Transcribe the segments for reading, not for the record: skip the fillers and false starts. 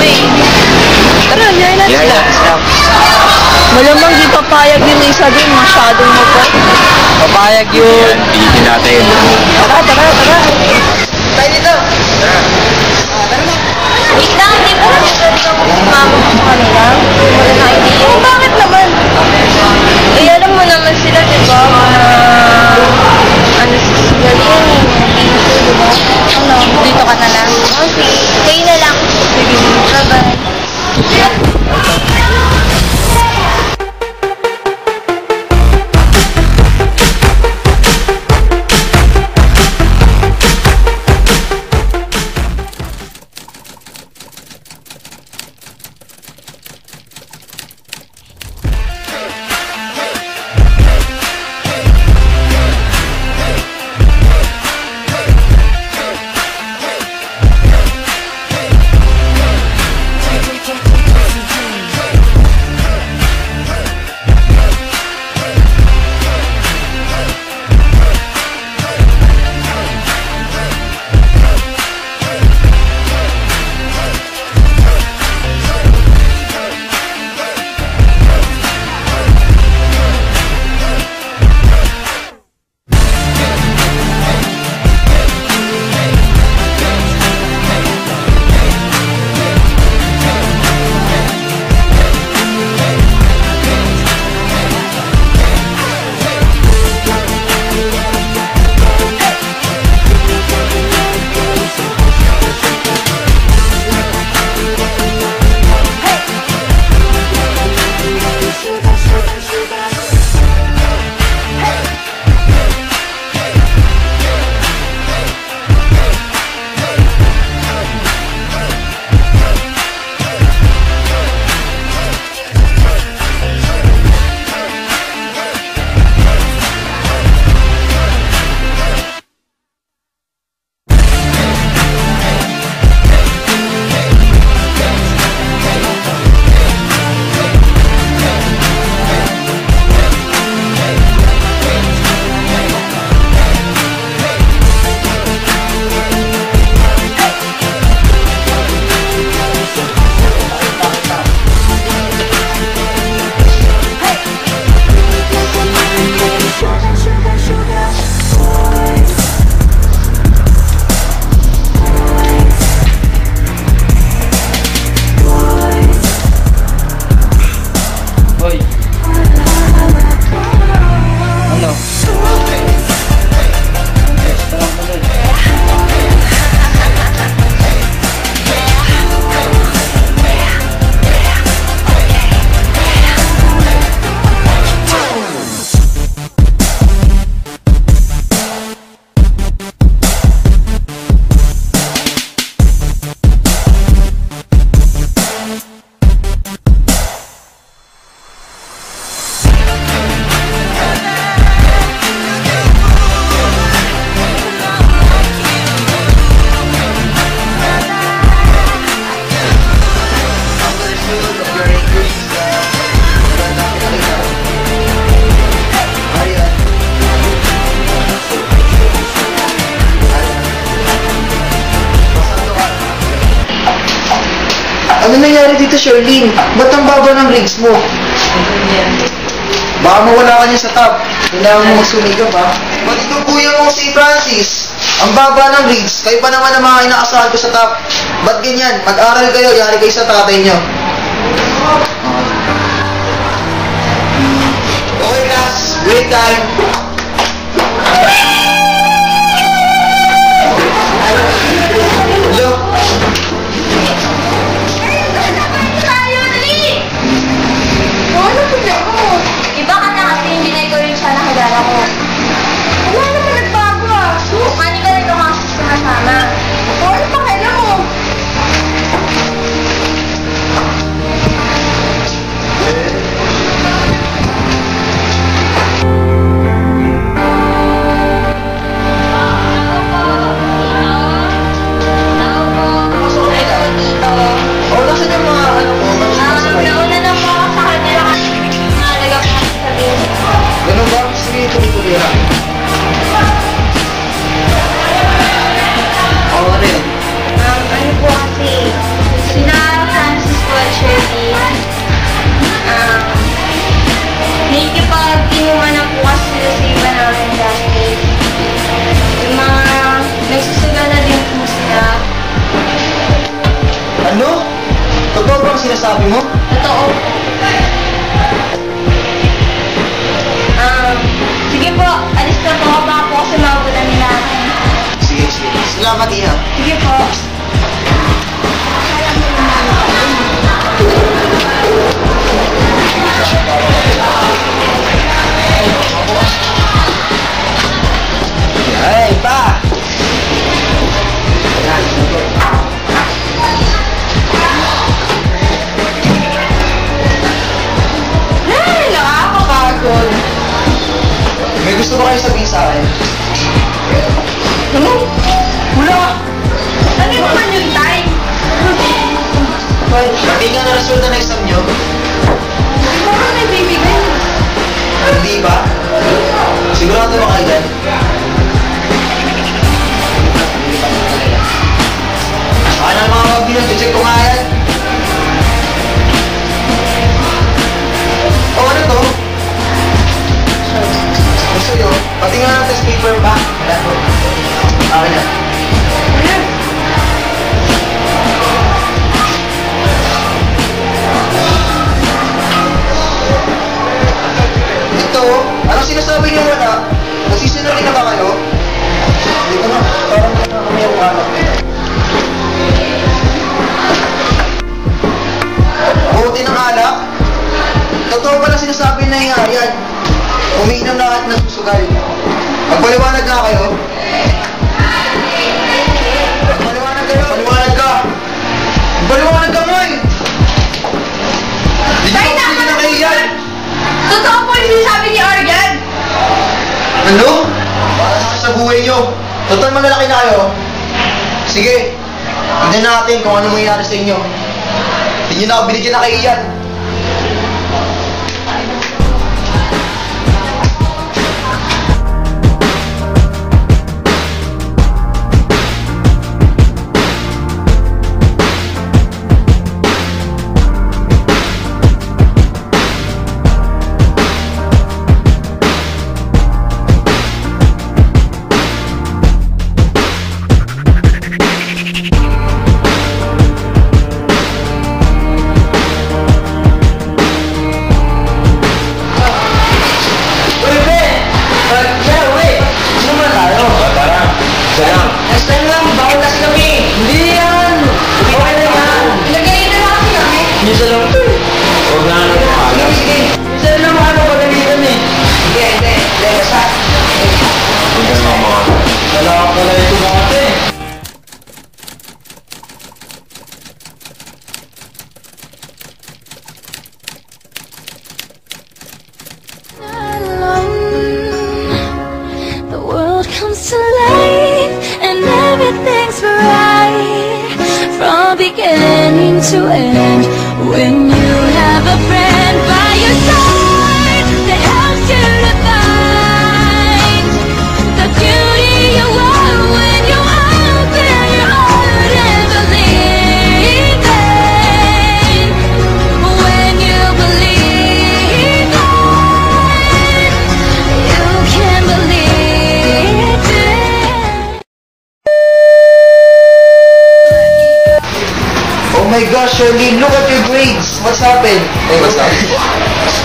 eh. Tara, yayin natin sila. Malamang di papayag yung isa din, masyadong mapot. Papayag yun. Pilitin natin. Tara. Tayo dito. Wait lang, di ba natin pwede kang mama ko kanila? Wala na idea. Oh, bakit naman? Eh, alam mo naman sila, di ba? Ano sila yan eh. Dito, di ba? Ano? Dito ka na lang. Okay. Kayo na lang. Sige. Bye-bye. Ano nangyari dito, Sherlyn? Ba't ang baba ng rigs mo? Baka mawala ka niya sa top. Kailangan mo magsumigap, ha? Ba't itong kuya mo si Francis? Ang baba ng rigs. Kayo pa naman ang mga inaasahan ko sa top. Ba't ganyan? Mag-aral kayo, yari kayo sa tatay niyo. Okay, class. Break time. Look. Iba ka na kasi hindi na ikaw rin siya nakilala ko. Wala naman nagbago ah. Mani ka rin ako sumasama. O ano pa kailan mo? sinasabi mo? Totoo. Sige po, alis na po. Baka po kasi mabutan nila. Sige. Salamat, Iha. Sige po. Ay, pa! Ay, nakakapagod. May gusto ba kayo sabihin sa akin? Ano? Wala. Ano naman yung time? Hindi nga na resulta ng exam nyo? Hindi ko ka may bibigay. Hindi ba? Sigurado ba kayo dyan? Saan ang mga mabilang? Check ko nga yan. Oh, ano to? Gusto nyo? Pati nga ng test paper ba? Okay na. Ito, anong sinasabi niyo wala? Nagsisinungaling na ba kayo? Hindi ko na, parang may umalap. Buti ng alak? Totoo pala sinasabi na yan. Umiinom na at nasusugal. Magpaliwanag nga kayo. Magpaliwanag kayo. Magpaliwanag ka. Magpaliwanag ka mo eh. Hindi ko kasi na kayo yan. Totoo po yung sinasabi ni Argan. Ano? Para sa buhay nyo. Total malalaki na kayo. Sige. Tignan natin kung ano mangyayari sa inyo. Hindi nyo na ako binigyan na kayo yan. Comes to life and everything's right from beginning to end when you have a friend by your side that helps you to find the beauty you want when you open your heart and believe it. When you believe it, you can believe. Oh my gosh, Shirley, look at your grades. What's happened? Hey, what's happened?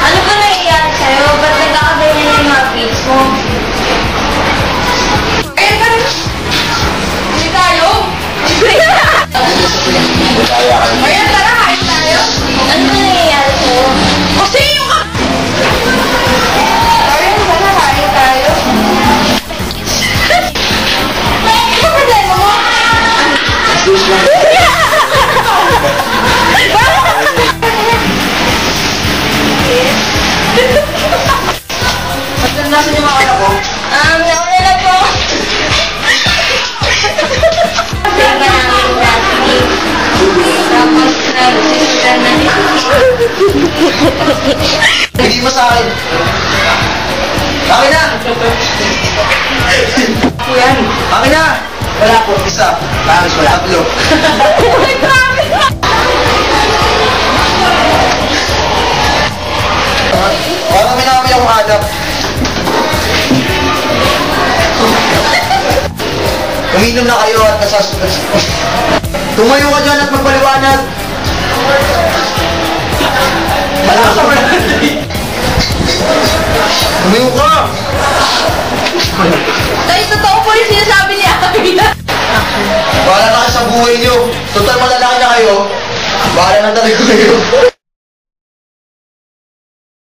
Ano ba nangyayari sa'yo? Ba't nagkakaganyan yung mga grades mo? Eh, ba't? Hindi tayo? Ayan, tara, kain tayo. Ano ba nangyayari sa'yo? Kasi yung ka... Ayan, tara, kain tayo. Ano ba problema mo? Nasaan yung mga anak ko? Nauna na po. Tingnan namin natin. Tapos, nag-sister na rin. Hindi mo sa akin. Akin na! Yan. Akin na! Wala po, isa. Tapos wala. Tatlo. Parang kami namin akong hanap. Uminom na kayo at nasasugas. Tumayo ka dyan at magpaliwanag. Total malalaki na kayo. Bahala na talaga kayo.